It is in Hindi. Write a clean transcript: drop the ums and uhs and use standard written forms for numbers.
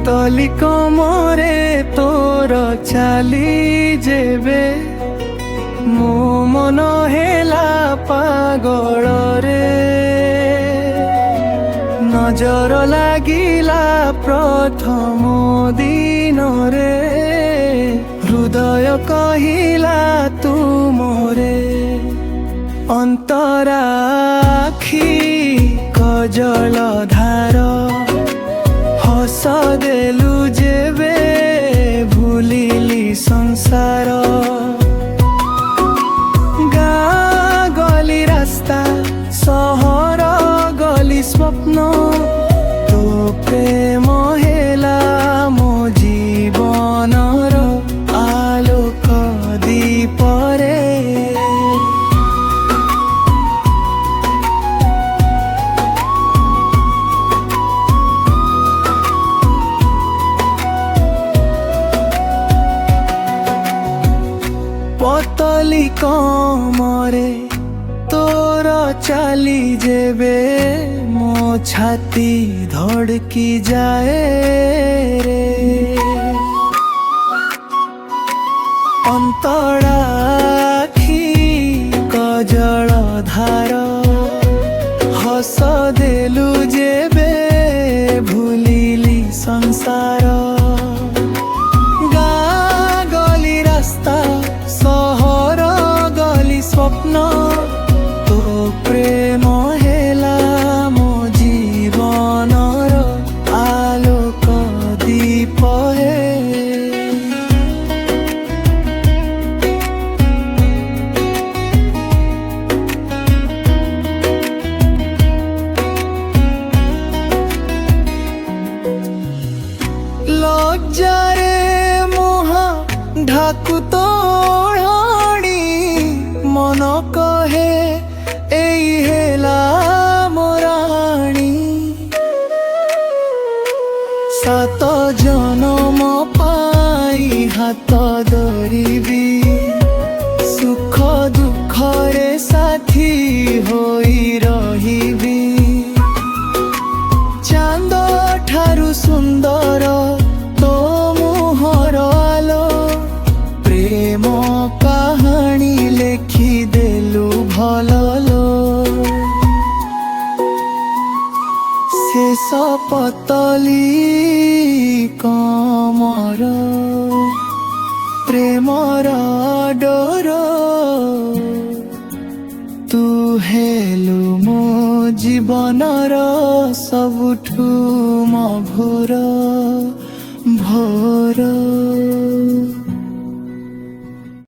पतली कमरे तोर चाली जेबे मो मन हेला पागल रे नजर लागिला प्रथम दिन रे हृदय कहिला तू मोरे अंतराखी कजल धार हस देलु जेबे भूलिली संसार गाँ गली रास्ता सहर गली स्वप्न तो प्रेम हेला मो जीवनर आलोक दीपरे पतली कमरे तोर चाली जेबे मो छाती धड़की जाए रे अंतराखी कजल धार हस देलु जेबे भूलिली संसार गाँ गली रास्ता सहर गली स्वप्न तो प्रेम हेला मो जीवनर आलोक दीप हे लज्जारे मुहा ढाकु तोड़ी मन कहे एई हेला मोराणी सात जनम पाई हाथ धरिबी सुख दुख रे साथी होई रहिबी चांद ठारु सुंदर तो मुहर आलो प्रेम कहानी लेखि देलु भललो शेष पतली कमर प्रेमर डोर तू हेलु मो जीवनर सबुठु मधुर भोर।